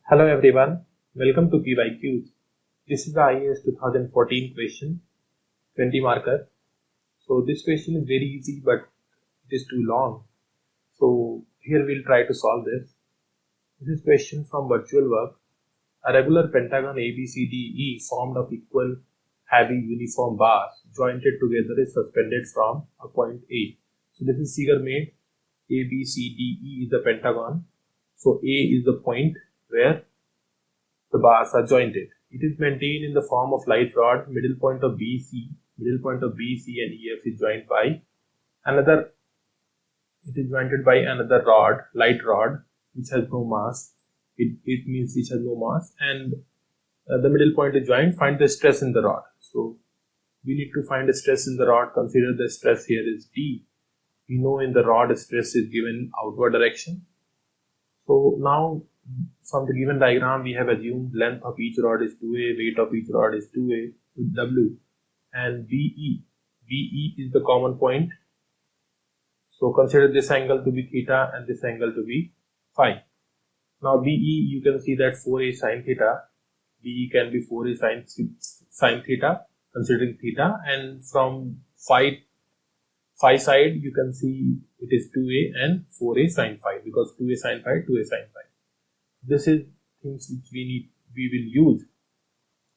Hello everyone, welcome to PYQs. This is the IAS 2014 question, 20 marker. So this question is very easy but it is too long. So here we'll try to solve this. This is question from virtual work. A regular pentagon ABCDE formed of equal heavy uniform bars jointed together is suspended from a point A. So this is figure made. ABCDE is the pentagon. So A is the point where the bars are jointed. It is maintained in the form of light rod. Middle point of BC and EF is joined by another. It is jointed by another rod, light rod, which has no mass. It means which has no mass, and the middle point is joined. Find the stress in the rod. So we need to find the stress in the rod. Consider the stress here is D. We know in the rod stress is given outward direction. So now from the given diagram we have assumed length of each rod is 2a, weight of each rod is 2a with W, and BE is the common point. So consider this angle to be theta and this angle to be phi. Now BE, you can see that 4a sin theta. BE can be 4a sin theta considering theta, and from phi side you can see it is 2a and 4a sin phi, because 2a sin phi, 2a sin phi. This is things which we will use.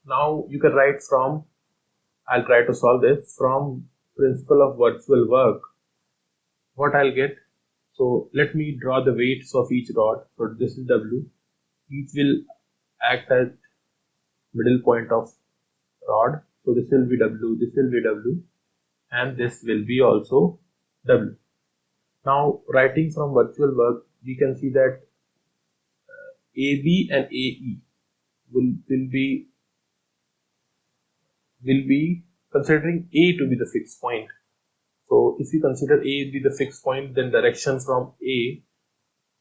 Now you can write from, I'll try to solve this from principle of virtual work. What I'll get, so let me draw the weights of each rod. So this is W. Each will act as middle point of rod. So this will be W, this will be W, and this will be also W. Now writing from virtual work, we can see that AB and AE will be considering A to be the fixed point. So if we consider A to be the fixed point, then direction from A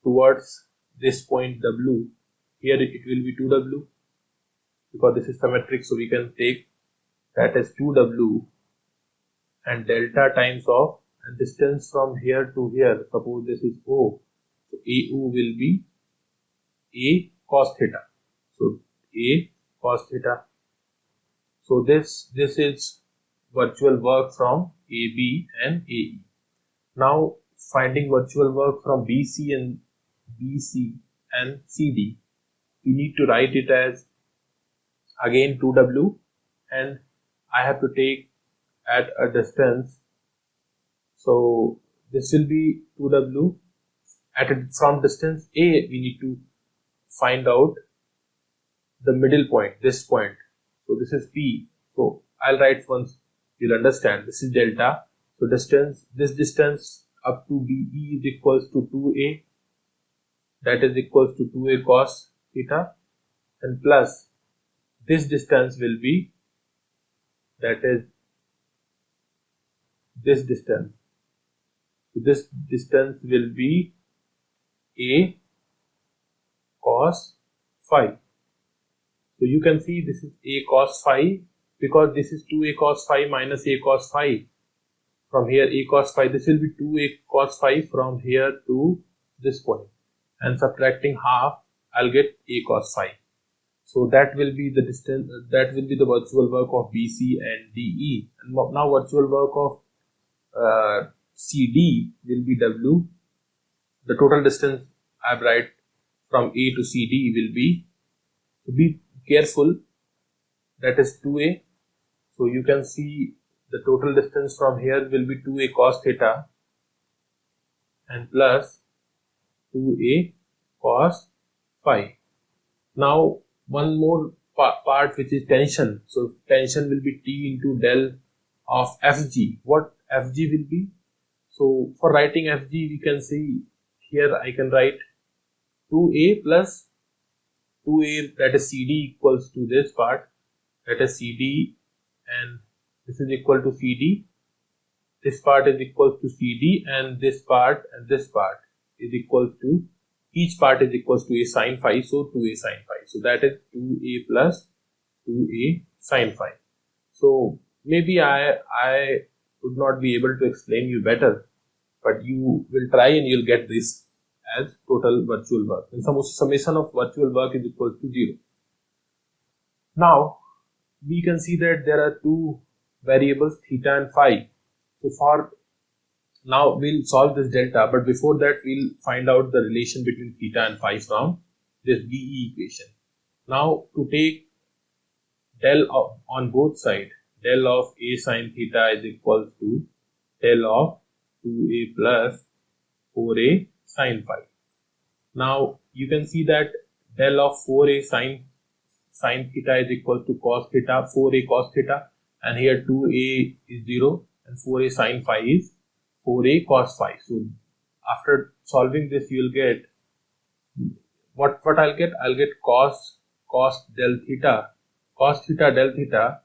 towards this point W, here it will be 2W, because this is symmetric, so we can take that as 2W and delta times of, and distance from here to here, suppose this is O, so AO will be A cos theta. So A cos theta. So this is virtual work from AB and AE. Now finding virtual work from BC and CD, we need to write it as again 2W, and I have to take at a distance. So this will be 2W from distance A. We need to find out the middle point, this point. So this is P. So I'll write once you'll understand. This is delta. So this distance up to BE is equals to 2A. That is equals to 2A cos theta, and plus this distance will be, that is this distance. So this distance will be A cos phi. So you can see this is A cos phi, because this is 2A cos phi minus A cos phi. From here A cos phi, this will be 2A cos phi from here to this point, and subtracting half, I'll get A cos phi. So that will be the distance, that will be the virtual work of BC and DE. And now virtual work of CD will be W. The total distance I write from A to CD will be careful, that is 2A. So you can see the total distance from here will be 2A cos theta and plus 2A cos phi. Now one more part, which is tension. So tension will be T into del of Fg. What Fg will be? So for writing Fg, we can see here I can write 2A plus 2A, that is CD, equals to this part, that is CD, and this is equal to CD. This part is equal to CD, and this part is equal to, each part is equals to A sin phi, so 2A sin phi. So that is 2A plus 2A sin phi. So maybe I would not be able to explain you better, but you will try and you'll get this as total virtual work. And summation of virtual work is equal to 0. Now we can see that there are two variables theta and phi. So for now we'll solve this delta, but before that we'll find out the relation between theta and phi from this VE equation. Now to take del on both sides, del of a sine theta is equal to del of 2a plus 4a sine phi. Now you can see that del of 4a sine theta is equal to cos theta, 4a cos theta, and here 2a is 0 and 4a sine phi is 4a cos phi. So after solving this, you will get what I'll get cos del theta del theta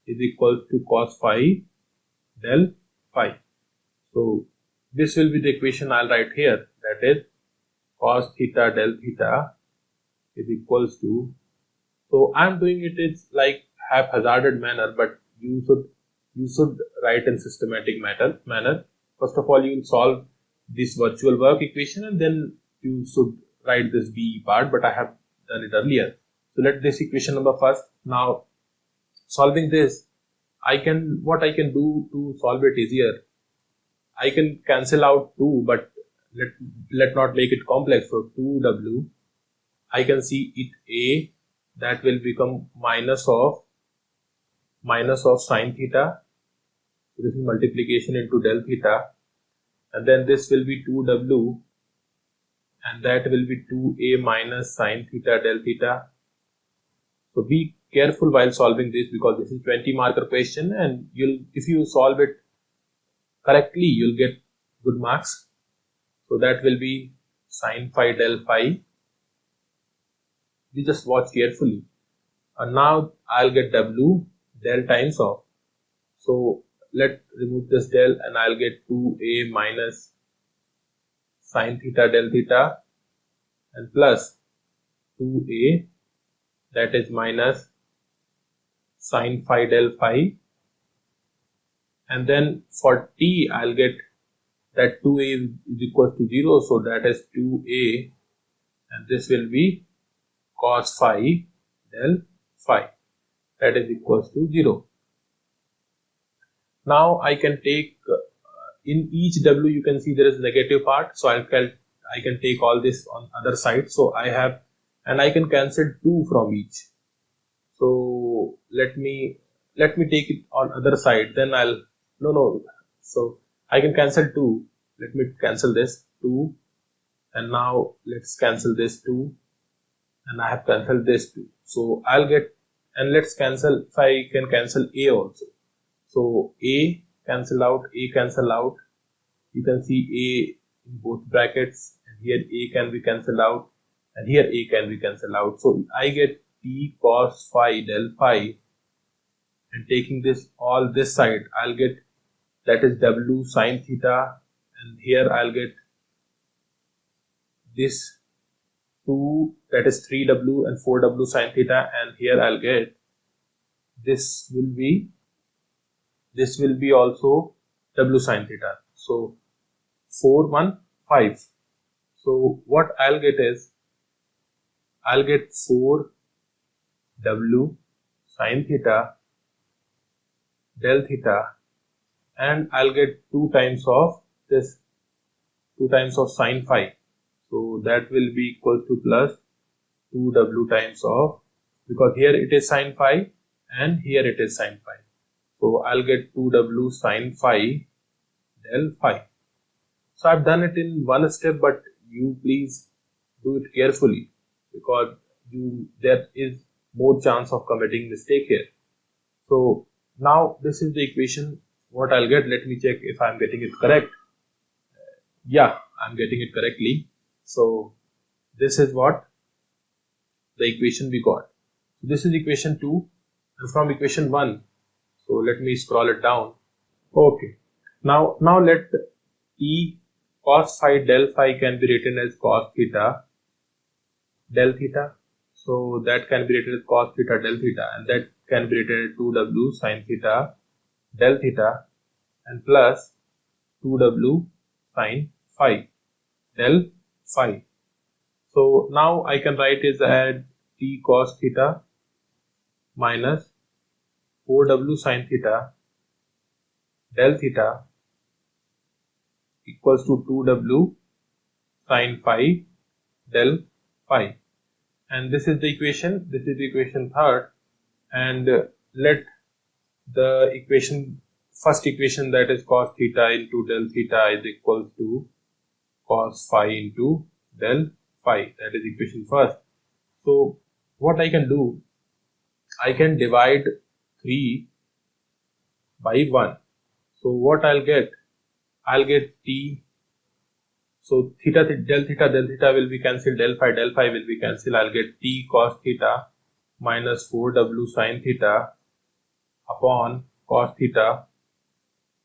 is equal to cos phi del phi. So this will be the equation I'll write here, that is cos theta del theta is equals to, so I'm doing it is like haphazarded manner, but you should write in systematic manner. First of all, you will solve this virtual work equation and then you should write this VE part, but I have done it earlier. So let this equation number first. Now solving this, what I can do to solve it easier, I can cancel out 2, but let not make it complex. So 2w, I can see it a, that will become minus of sine theta. So this is multiplication into del theta, and then this will be 2w, and that will be 2a minus sine theta del theta. So be careful while solving this, because this is 20 marker question, and if you solve it correctly, you'll get good marks. So that will be sine phi del phi. You just watch carefully. And now I'll get w del times of. So let's remove this del and I'll get 2a minus sine theta del theta and plus 2a, that is minus sine phi del phi, and then for t I'll get that 2a is equal to 0, so that is 2a, and this will be cos phi del phi, that is equals to 0. Now I can take in each w, you can see there is negative part, so I can take all this on other side. So I have, and I can cancel 2 from each. So let me take it on other side, then I'll so I can cancel 2. Let me cancel this 2, and now let's cancel this 2, and I have cancelled this 2. So I'll get, and let's cancel, if I can cancel a also. So a cancel out, a cancel out. You can see a in both brackets, and here a can be cancelled out, and here a can be cancelled out. So I get t cos phi del phi, and taking this all this side, I'll get, that is w sine theta, and here I'll get this 2, that is 3w and 4w sine theta, and here I'll get this will be also w sine theta. So 4, 1, 5. So what I'll get is, I'll get 4w sine theta del theta, and I'll get 2 times of this, 2 times of sine phi. So that will be equal to plus 2w times of, because here it is sine phi and here it is sine phi. So I'll get 2w sine phi del phi. So I've done it in one step, but you please do it carefully, because there is more chance of committing mistake here. So now this is the equation. What I'll get, let me check if I'm getting it correct. Yeah, I'm getting it correctly. So this is what the equation we got. So this is equation 2, and from equation 1, so let me scroll it down. Okay, now let t cos phi del phi can be written as cos theta del theta. So that can be written as cos theta del theta, and that can be written as 2w sine theta del theta, and plus 2w sine phi del phi. So now I can write is add t cos theta minus 4w sin theta del theta equals to 2w sin phi del phi. And this is the equation, this is the equation third, and let the first equation, that is cos theta into del theta, is equals to cos phi into del phi, that is equation first. So what I can do, I can divide 3 by 1. So what I'll get t. So del theta will be cancelled, del phi will be cancelled. I'll get t cos theta minus 4w sin theta upon cos theta,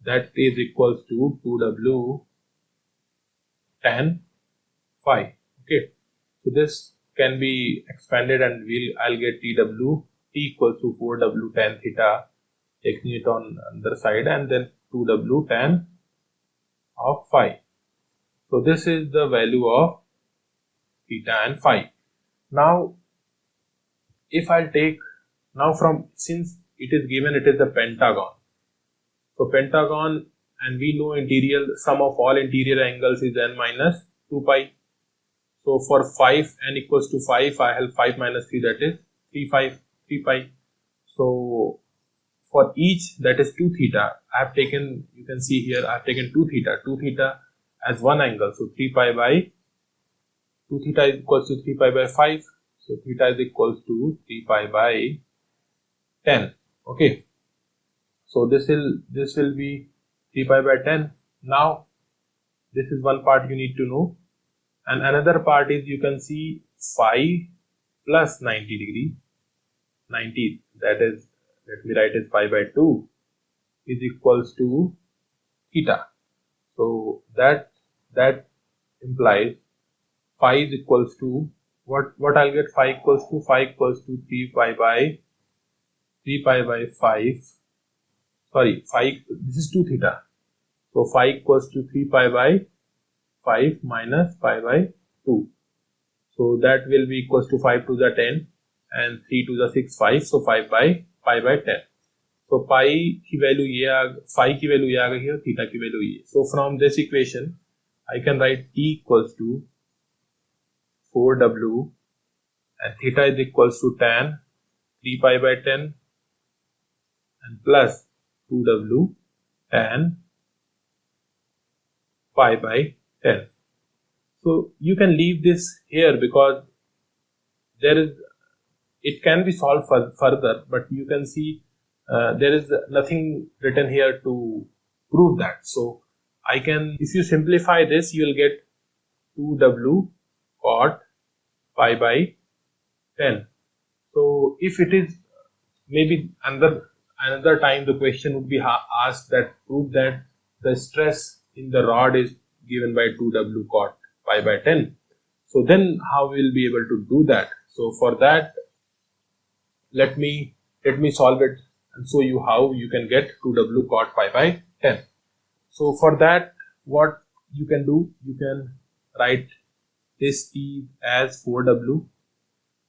that is equals to 2w tan phi. Okay, so this can be expanded and I'll get t equals to 4w tan theta, taking it on the other side, and then 2w tan of phi. So this is the value of theta and phi. Now if I'll take, now from, since it is given, it is a pentagon. So pentagon, and we know interior, sum of all interior angles is n minus 2 pi. So for 5, n equals to 5, I have 5 minus 3, that is 3 pi. So for each, that is 2 theta, I have taken, you can see here, I have taken 2 theta as one angle. So 3 pi by 2 theta is equals to 3 pi by 5. So theta is equals to 3 pi by 10. Okay. So this will be 3 pi by 10. Now this is one part you need to know, and another part is, you can see phi plus 90 degree, 90, that is, let me write as pi by 2, is equals to theta. So that implies phi is equals to what I'll get. Phi equals to 3 pi by 5. Sorry, phi, this is 2 theta. So phi equals to 3 pi by 5 minus pi by 2. So that will be equals to 5 to the 10 and 3 to the 6, 5. So 5 by 10. So pi की value ये, phi की value ये आ गई है, theta की value ये. So from this equation, I can write t equals to 4w and theta is equals to tan 3 pi by 10 and plus 2w tan pi by 10. So you can leave this here because it can be solved further, but you can see there is nothing written here to prove that. So I can, if you simplify this, you will get 2w cot pi by 10. So if it is, maybe another time the question would be asked that prove that the stress in the rod is given by 2w cot pi by 10. So then how we will be able to do that? So for that, let me solve it and show you how you can get 2w cot pi by 10. So for that, what you can do, you can write this t as 4w.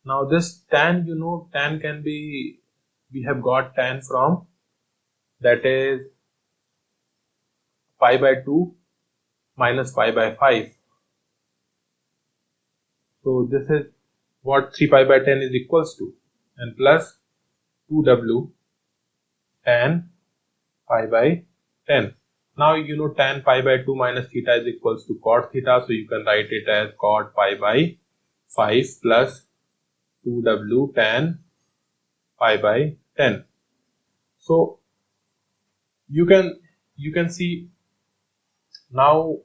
Now this tan, you know, tan can be, we have got tan from, that is pi by 2 minus pi by 5. So this is what 3 pi by 10 is equals to, and plus 2w tan pi by 10. Now you know tan pi by 2 minus theta is equals to cot theta, so you can write it as cot pi by 5 plus 2w tan pi by 10. So you can see now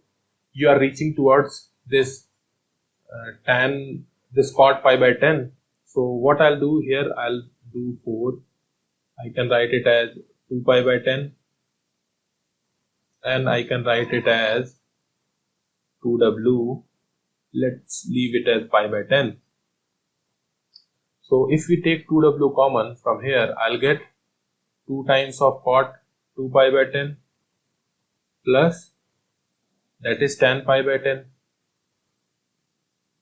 you are reaching towards this this cot pi by 10. So what I'll do here, I'll do 4. I can write it as 2 pi by 10, and I can write it as 2w. Let's leave it as pi by 10. So if we take 2w common from here, I'll get 2 times of cot 2 pi by 10 plus, that is tan pi by 10,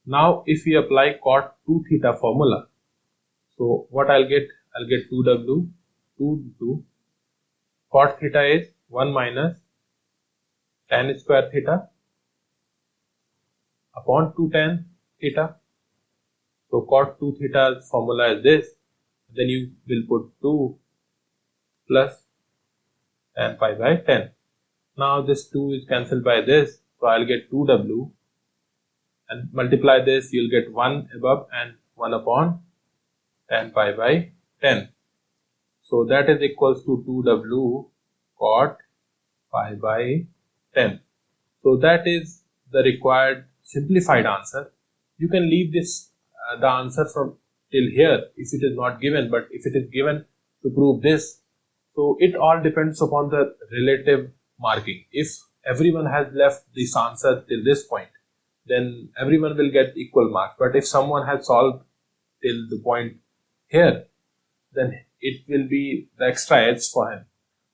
Now if we apply cot 2 theta formula, so what I'll get 2w 2 cot theta is 1 minus tan square theta upon 2 tan theta. So cot 2 theta's formula is this. Then you will put 2 plus tan pi by 10. Now this 2 is cancelled by this, so I'll get 2w, and multiply this, you'll get 1 above and 1 upon tan pi by 10. So that is equals to 2w cot pi by 10. So that is the required simplified answer. You can leave this the answer from till here if it is not given, but if it is given to prove this, so it all depends upon the relative marking. If everyone has left this answer till this point, then everyone will get equal marks. But if someone has solved till the point here, then it will be the extra edge for him.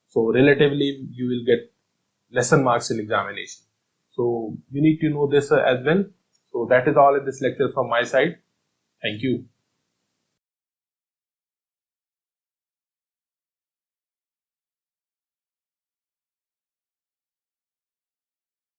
So relatively you will get lesser marks in examination. So you need to know this as well. So that is all in this lecture from my side. Thank you.